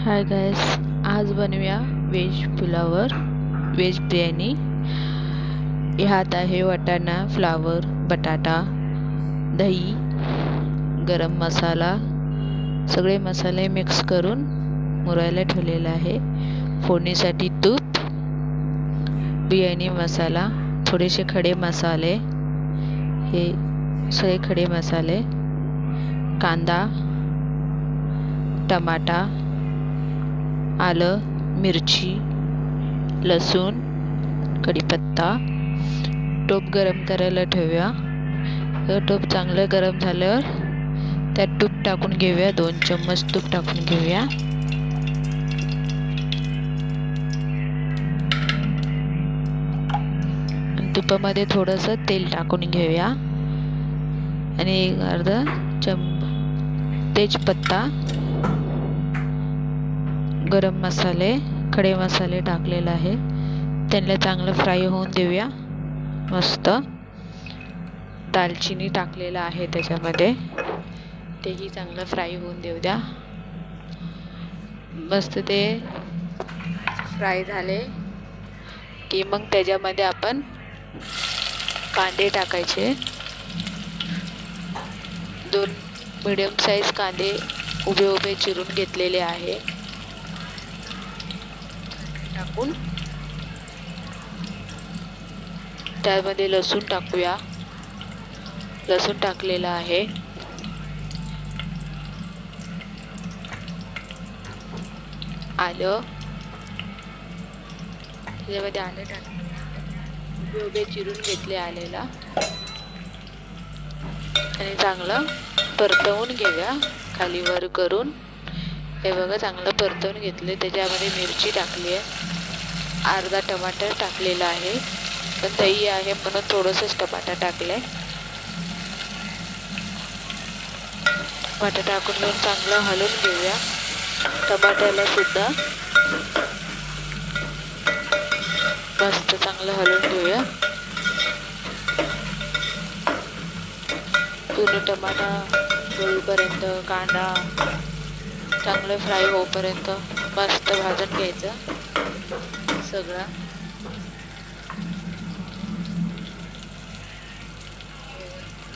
Hi guys, आज बनवूया veg पुलावर व्हेज बिर्याणी। ह्यात आहे वाटाणा, फ्लावर, बटाटा, दही, गरम मसाला, सगळे मसाले मिक्स करून मुरायला ठेवलेला आहे। फोडणीसाठी तूप, बिर्याणी मसाला, थोडेसे खडे मसाले, हे सगळे खडे मसाले, कांदा, टमाटा, आलं, मिरची, लसूण, कढीपत्ता। टोप गरम करायला ठेवूया। टोप चांगलं गरम झाल्यावर त्यात तूप टाकून घेऊया। 2 चम्मच तूप टाकून घेऊया। तुपामध्ये थोडंसं तेल टाकून घेऊया आणि अर्धा तेजपत्ता, गरम मसाले, खडे मसाले टाकलेला आहे। त्यांना चांगलं फ्राय होऊन देऊया। मस्त दालचिनी टाकलेला आहे त्याच्यामध्ये, तेही चांगलं फ्राय होऊन देऊ द्या। मस्त ते फ्राय झाले की मग त्याच्यामध्ये आपण कांदे टाकायचे। 2 मीडियम साइज कांदे उभे उभे चिरून घेतलेले आहे। टाकून त्यामध्ये लसूण टाकूया। लसूण टाकलेला आहे। आलं, त्याच्यामध्ये आलं टाकून उभे उभे चिरून घेतले आलेला आणि चांगलं परतवून घेऊया खाली वर करून। हे बघा, चांगलं परतवून घेतले। त्याच्यामध्ये मिरची टाकली आहे, अर्धा टमाटर टाकलेला आहे, पण दही आहे म्हणून थोडंसंच टमाटर टाकलंय। टमाटर टाकून घेऊन चांगलं हलवून घेऊया। टमाट्याला सुद्धा मस्त चांगलं हलवून घेऊया। पूर्ण टमाटा होईपर्यंत, कांदा चांगलं फ्राय होईपर्यंत मस्त भाजून घ्यायचं सगळं।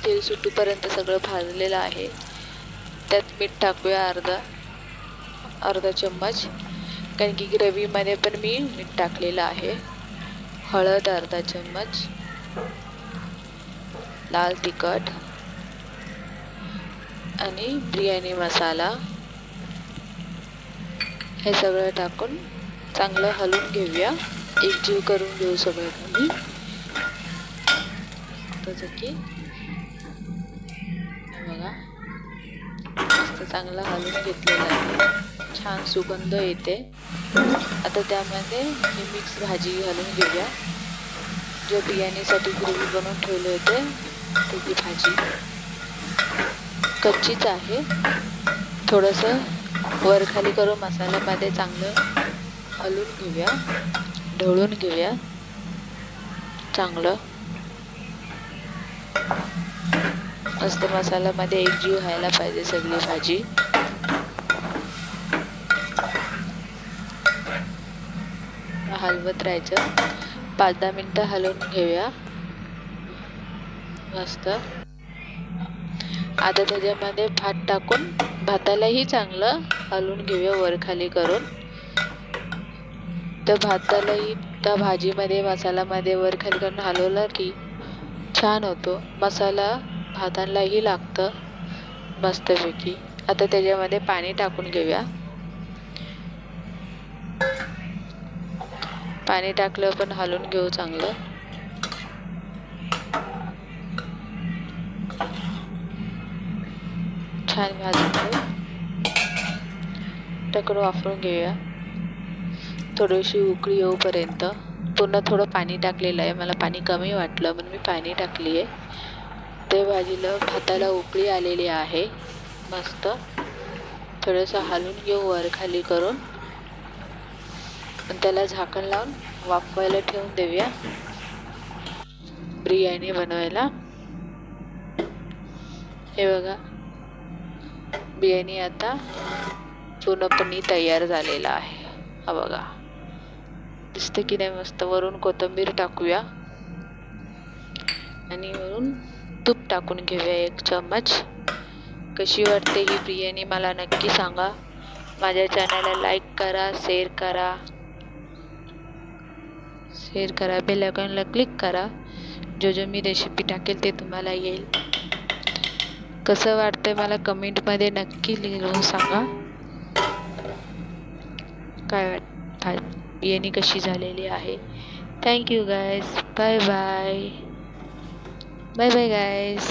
तेल सुटूपर्यंत सगळं भाजलेलं आहे। त्यात मीठ टाकूया अर्धा चम्मच, कारण की ग्रेव्हीमध्ये पण मी मीठ टाकलेलं आहे। हळद अर्धा चम्मच, लाल तिखट आणि बिर्याणी मसाला, हे सगळं टाकून चांगलं हलवून घेऊया। एकजीव करून घेऊ सगळं काही। तसं की बघा, मस्त चांगलं हलवून घेतलेलं आहे। छान सुगंध येते। आता त्यामध्ये ही मिक्स भाजी घालून घेऊया। जो बिर्याणीसाठी ग्रेव्ही बनवून ठेवले होते त्याची भाजी कच्चीच आहे। थोडंसं वर खाली करून मसाल्यामध्ये चांगलं हलवून घेऊया, ढवळून घेऊया चांगलं। मस्त मसाल्यामध्ये एकजीव व्हायला पाहिजे सगळी भाजी। हलवत राहायचं, 5-10 मिनिटं हलवून घेऊया मस्त। आता त्याच्यामध्ये भात टाकून भातालाही चांगलं हलवून घेऊया वर खाली करून। तर भातालाही त्या भाजीमध्ये मसाल्यामध्ये वर खाली करून हलवलं की छान होतो। मसाला भातालाही लागतं मस्तपैकी। आता त्याच्यामध्ये पाणी टाकून घेऊया। पाणी टाकलं पण हलवून घेऊ चांगलं। छान भाजून घेऊ, टाकून वाफवून घेऊया थोडीशी उकळी येऊपर्यंत। पूर्ण थोडं पाणी टाकलेलं आहे, मला पाणी कमी वाटलं म्हणून मी पाणी टाकली आहे। ते भाजीला भाताला उकळी आलेली आहे मस्त। थोडंसं हलवून घेऊ वर खाली करून, त्याला झाकण लावून वाफवायला ठेवून देऊया बिर्याणी बनवायला। हे बघा, बिर्याणी आता पूर्णपणे तयार झालेला आहे. हा बघा, दिसतं की नाही मस्त. वरून कोथिंबीर टाकूया आणि वरून तूप टाकून घेऊया 1 चम्मच. कशी वाटते ही बिर्याणी मला नक्की सांगा. माझ्या चॅनलला लाईक करा, शेअर करा, बेल आयकॉनला क्लिक करा. जो मी रेसिपी टाकेल ते तुम्हाला येईल. कसं वाटतंय मला कमेंटमध्ये नक्की लिहून सांगा. काय वाटतं बिर्याणी कशी झालेली आहे. Thank you guys. Bye bye guys.